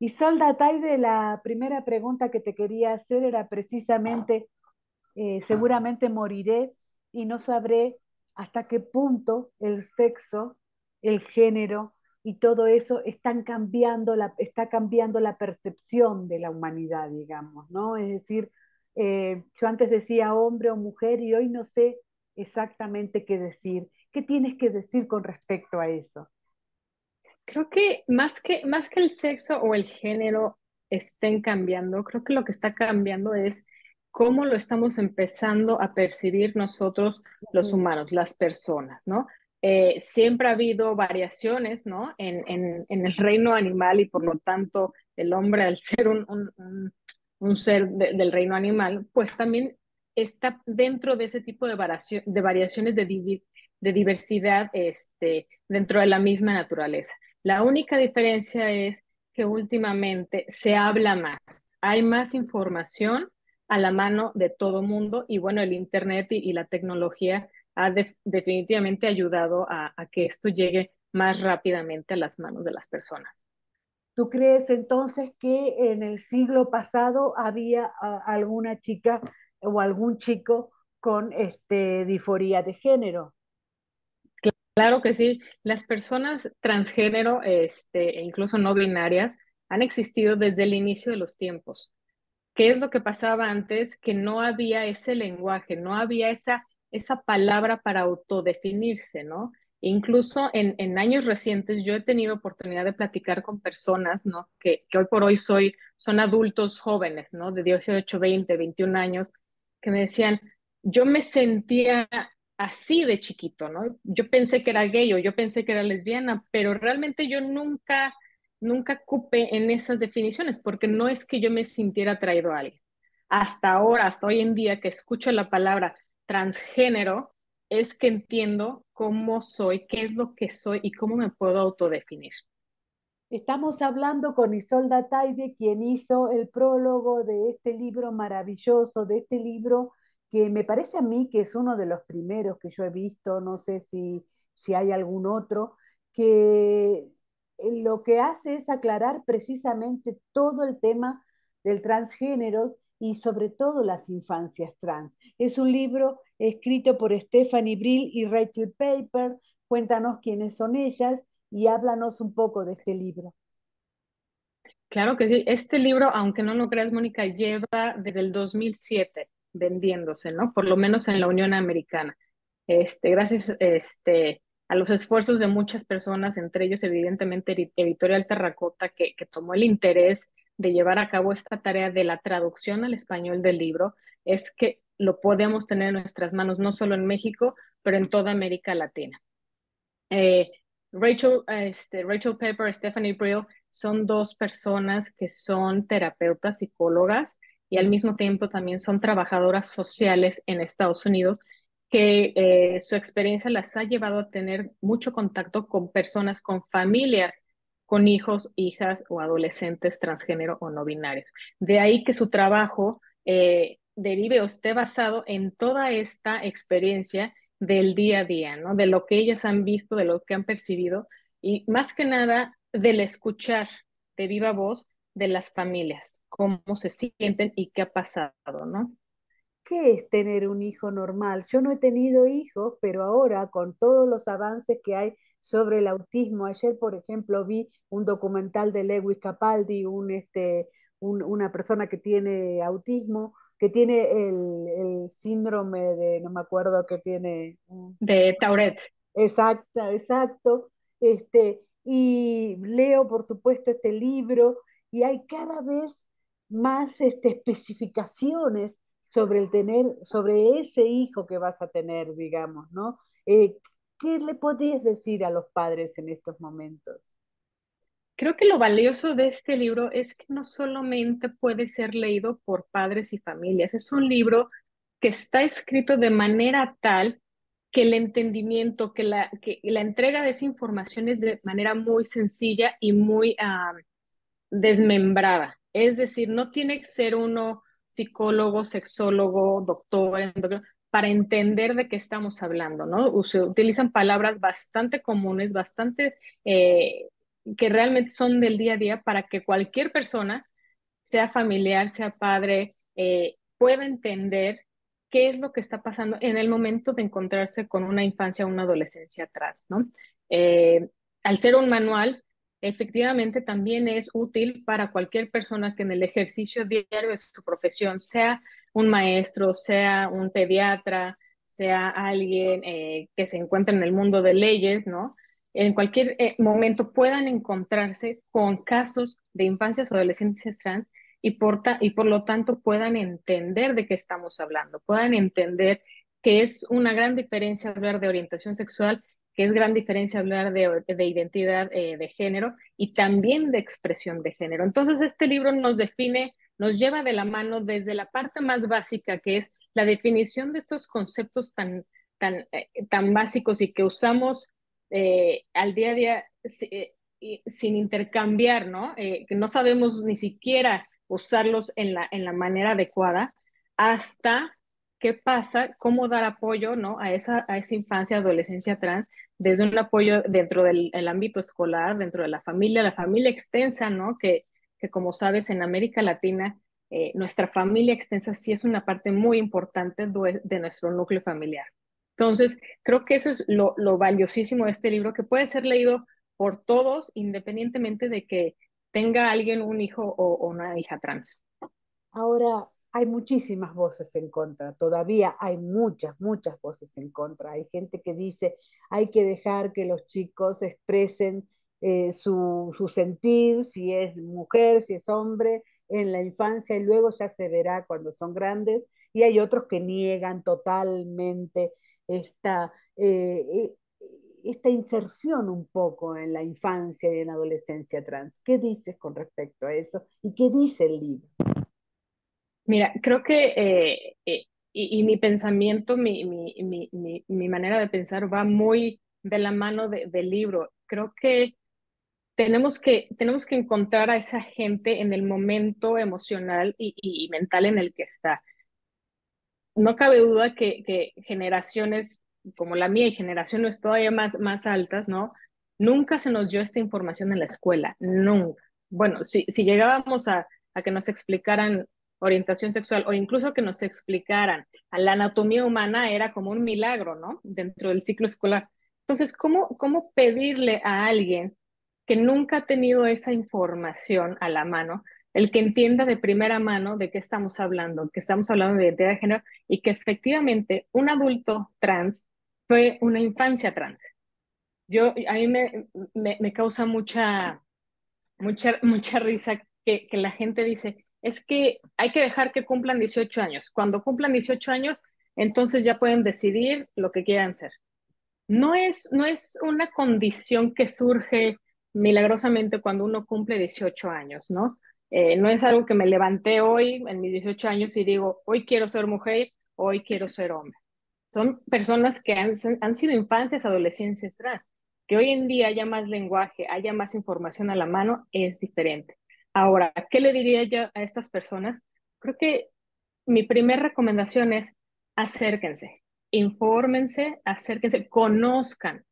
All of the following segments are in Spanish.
Isolda Taide, la primera pregunta que te quería hacer era precisamente, seguramente moriré y no sabré hasta qué punto el sexo, el género y todo eso está cambiando la percepción de la humanidad, digamos, ¿no? Es decir, yo antes decía hombre o mujer y hoy no sé exactamente qué decir. ¿Qué tienes que decir con respecto a eso? Creo que más que el sexo o el género estén cambiando, creo que lo que está cambiando es cómo lo estamos empezando a percibir nosotros los Ujú. humanos, las personas, ¿no? Siempre ha habido variaciones, ¿no? En el reino animal y por lo tanto el hombre al ser un ser del reino animal, pues también está dentro de ese tipo de variaciones de diversidad dentro de la misma naturaleza. La única diferencia es que últimamente se habla más, hay más información a la mano de todo mundo y bueno, el Internet y la tecnología ha definitivamente ayudado a que esto llegue más rápidamente a las manos de las personas. ¿Tú crees entonces que en el siglo pasado había alguna chica o algún chico con disforía de género? Claro que sí, las personas transgénero e incluso no binarias han existido desde el inicio de los tiempos. ¿Qué es lo que pasaba antes? Que no había ese lenguaje, no había esa palabra para autodefinirse, ¿no? E incluso en años recientes yo he tenido oportunidad de platicar con personas, ¿no? Que hoy por hoy son adultos jóvenes, ¿no? De 18, 20, 21 años, que me decían, yo me sentía así de chiquito, ¿no? Yo pensé que era gay o yo pensé que era lesbiana, pero realmente yo nunca cupe en esas definiciones, porque no es que yo me sintiera atraído a alguien. Hasta ahora, hasta hoy en día que escucho la palabra transgénero, es que entiendo cómo soy, qué es lo que soy y cómo me puedo autodefinir. Estamos hablando con Isolda Taide, quien hizo el prólogo de este libro maravilloso, de este libro que me parece a mí que es uno de los primeros que yo he visto, no sé si hay algún otro, que lo que hace es aclarar precisamente todo el tema del transgéneros y sobre todo las infancias trans. Es un libro escrito por Stephanie Brill y Rachel Paper. Cuéntanos quiénes son ellas y háblanos un poco de este libro. Claro que sí, este libro, aunque no lo creas, Mónica, lleva desde el 2007 vendiéndose, ¿no? Por lo menos en la Unión Americana. Gracias a los esfuerzos de muchas personas, entre ellos evidentemente Editorial Terracota, que tomó el interés de llevar a cabo esta tarea de la traducción al español del libro, es que lo podemos tener en nuestras manos, no solo en México, pero en toda América Latina. Eh, Rachel Pepper, Stephanie Brill son dos personas que son terapeutas, psicólogas y al mismo tiempo también son trabajadoras sociales en Estados Unidos, que su experiencia las ha llevado a tener mucho contacto con personas, con familias, con hijos, hijas o adolescentes transgénero o no binarios. De ahí que su trabajo derive o esté basado en toda esta experiencia del día a día, ¿no? De lo que ellas han visto, de lo que han percibido y más que nada del escuchar de viva voz de las familias, cómo se sienten y qué ha pasado, ¿no? ¿Qué es tener un hijo normal? Yo no he tenido hijos, pero ahora con todos los avances que hay sobre el autismo, ayer, por ejemplo, vi un documental de Lewis Capaldi, una persona que tiene autismo, que tiene el síndrome de, no me acuerdo, que tiene, De Tauret. exacto, exacto. Y leo, por supuesto, este libro y hay cada vez más especificaciones sobre sobre ese hijo que vas a tener, digamos, ¿no? ¿Qué le podías decir a los padres en estos momentos? Creo que lo valioso de este libro es que no solamente puede ser leído por padres y familias, es un libro que está escrito de manera tal que el entendimiento, que la entrega de esa información es de manera muy sencilla y muy desmembrada. Es decir, no tiene que ser uno psicólogo, sexólogo, doctor, para entender de qué estamos hablando, ¿no? Se utilizan palabras bastante comunes, bastante que realmente son del día a día para que cualquier persona, sea familiar, sea padre, pueda entender qué es lo que está pasando en el momento de encontrarse con una infancia o una adolescencia atrás, ¿no? Eh, Al ser un manual, efectivamente también es útil para cualquier persona que en el ejercicio diario de su profesión, sea un maestro, sea un pediatra, sea alguien que se encuentra en el mundo de leyes, ¿no? En cualquier momento puedan encontrarse con casos de infancias o adolescencias trans y por lo tanto puedan entender de qué estamos hablando, puedan entender que es una gran diferencia hablar de orientación sexual, que es gran diferencia hablar de identidad de género y también de expresión de género. Entonces, este libro nos define, nos lleva de la mano desde la parte más básica, que es la definición de estos conceptos tan básicos y que usamos al día a día sin intercambiar, ¿no? Que no sabemos ni siquiera usarlos en la manera adecuada, hasta qué pasa, cómo dar apoyo, ¿no? A esa infancia, adolescencia trans, desde un apoyo dentro del el ámbito escolar, dentro de la familia extensa, ¿no? Que como sabes, en América Latina, nuestra familia extensa sí es una parte muy importante de nuestro núcleo familiar. Entonces, creo que eso es lo valiosísimo de este libro, que puede ser leído por todos, independientemente de que tenga alguien un hijo o una hija trans. Ahora, hay muchísimas voces en contra, todavía hay muchas, muchas voces en contra. Hay gente que dice, hay que dejar que los chicos expresen su sentir, si es mujer, si es hombre, en la infancia y luego ya se verá cuando son grandes. Y hay otros que niegan totalmente esta, esta inserción un poco en la infancia y en la adolescencia trans. ¿Qué dices con respecto a eso? ¿Y qué dice el libro? Mira, creo que y mi pensamiento, mi manera de pensar va muy de la mano del libro. Creo que tenemos que encontrar a esa gente en el momento emocional y mental en el que está. No cabe duda que generaciones como la mía y generaciones todavía más altas, ¿no? Nunca se nos dio esta información en la escuela, nunca. Bueno, si llegábamos a que nos explicaran orientación sexual o incluso que nos explicaran a la anatomía humana, era como un milagro, ¿no? Dentro del ciclo escolar. Entonces, ¿cómo pedirle a alguien que nunca ha tenido esa información a la mano, el que entienda de primera mano de qué estamos hablando, que estamos hablando de identidad de género y que efectivamente un adulto trans fue una infancia trans? A mí me causa mucha risa que la gente dice, es que hay que dejar que cumplan 18 años. Cuando cumplan 18 años, entonces ya pueden decidir lo que quieran ser. No es una condición que surge milagrosamente cuando uno cumple 18 años, ¿no? No es algo que me levanté hoy en mis 18 años y digo, hoy quiero ser mujer, hoy quiero ser hombre. Son personas que han sido infancias, adolescencias trans. Que hoy en día haya más lenguaje, haya más información a la mano, es diferente. Ahora, ¿qué le diría yo a estas personas? Creo que mi primera recomendación es acérquense, infórmense, acérquense, conozcan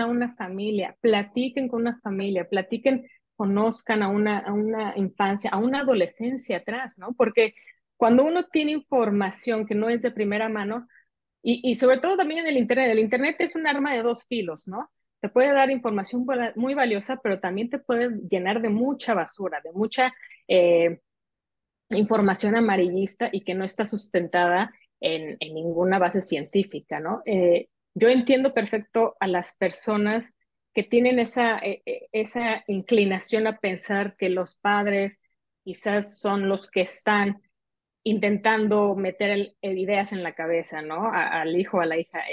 a una familia, platiquen con una familia, platiquen, conozcan a una infancia, a una adolescencia atrás, ¿no? Porque cuando uno tiene información que no es de primera mano, y sobre todo también en el Internet es un arma de dos filos, ¿no? Te puede dar información muy valiosa, pero también te puede llenar de mucha basura, de mucha información amarillista y que no está sustentada en ninguna base científica, ¿no? Yo entiendo perfecto a las personas que tienen esa inclinación a pensar que los padres quizás son los que están intentando meter ideas en la cabeza, ¿no? Al hijo, a la hija,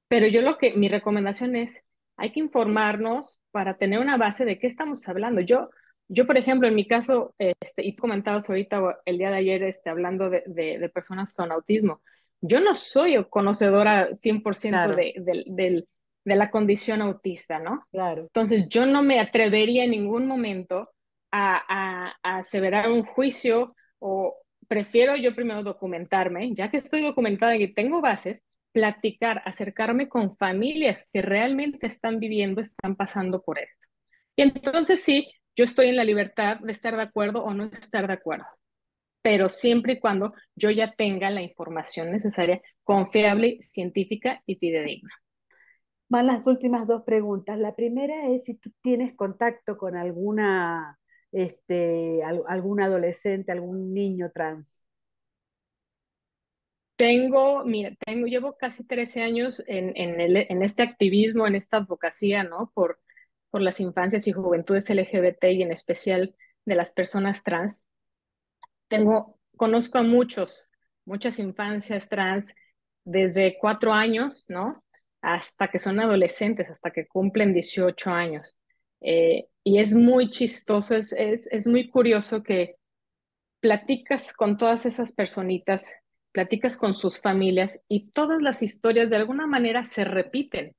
pero mi recomendación es, hay que informarnos para tener una base de qué estamos hablando. Yo, por ejemplo, en mi caso, y tú comentabas ahorita o el día de ayer, hablando de personas con autismo, yo no soy conocedora 100% Claro, de la condición autista, ¿no? claro. Entonces, yo no me atrevería en ningún momento a aseverar un juicio o prefiero yo primero documentarme, ya que estoy documentada y tengo bases, platicar, acercarme con familias que realmente están viviendo, están pasando por esto. Y entonces sí, yo estoy en la libertad de estar de acuerdo o no estar de acuerdo, pero siempre y cuando yo ya tenga la información necesaria, confiable, científica y fidedigna. Van las últimas dos preguntas. La primera es si tú tienes contacto con alguna, algún adolescente, algún niño trans. Llevo casi 13 años en este activismo, en esta advocacia, ¿no? Por las infancias y juventudes LGBT y en especial de las personas trans. Conozco a muchas infancias trans desde 4 años, ¿no? Hasta que son adolescentes, hasta que cumplen 18 años. Y es muy chistoso, es muy curioso que platicas con todas esas personitas, platicas con sus familias y todas las historias de alguna manera se repiten.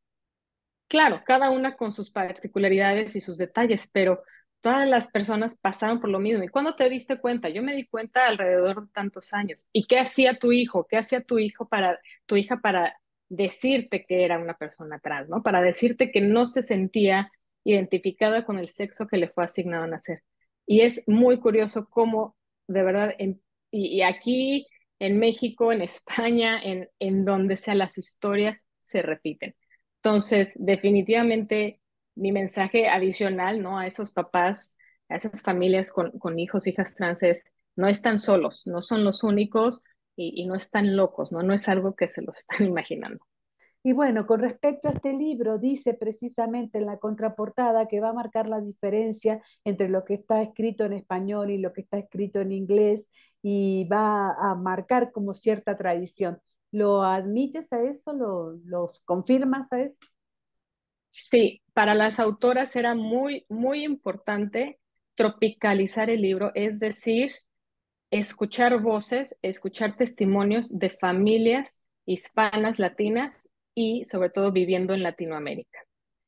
Claro, cada una con sus particularidades y sus detalles, pero todas las personas pasaron por lo mismo. ¿Y cuándo te diste cuenta? Yo me di cuenta alrededor de tantos años. ¿Y qué hacía tu hijo? ¿Qué hacía tu hija para decirte que era una persona trans, ¿no? Para decirte que no se sentía identificada con el sexo que le fue asignado a nacer. Y es muy curioso cómo, de verdad, y aquí en México, en España, en donde sea, las historias se repiten. Entonces, definitivamente mi mensaje adicional, ¿no? A esos papás, a esas familias con hijos, hijas trans es, no están solos, no son los únicos y no están locos, ¿no? No es algo que se lo están imaginando. Y bueno, con respecto a este libro, dice precisamente en la contraportada que va a marcar la diferencia entre lo que está escrito en español y lo que está escrito en inglés y va a marcar como cierta tradición. ¿Lo admites a eso? ¿Lo confirmas a eso? Sí, para las autoras era muy importante tropicalizar el libro, es decir, escuchar voces, escuchar testimonios de familias hispanas, latinas y sobre todo viviendo en Latinoamérica.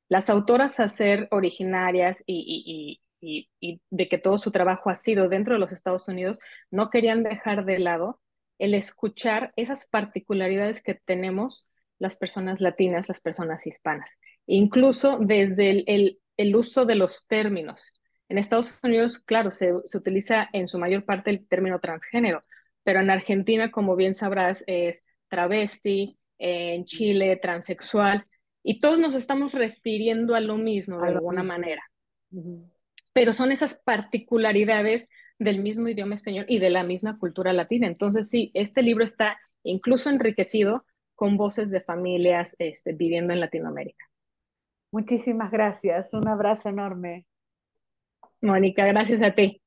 Las autoras a ser originarias y de que todo su trabajo ha sido dentro de los Estados Unidos, no querían dejar de lado el escuchar esas particularidades que tenemos las personas latinas, las personas hispanas, incluso desde el uso de los términos. En Estados Unidos, claro, se utiliza en su mayor parte el término transgénero, pero en Argentina, como bien sabrás, es travesti, en Chile, transexual, y todos nos estamos refiriendo a lo mismo A de lo alguna mismo. manera, Ujú. pero son esas particularidades del mismo idioma español y de la misma cultura latina. Entonces, sí, este libro está incluso enriquecido con voces de familias viviendo en Latinoamérica. Muchísimas gracias. Un abrazo enorme. Mónica, gracias a ti.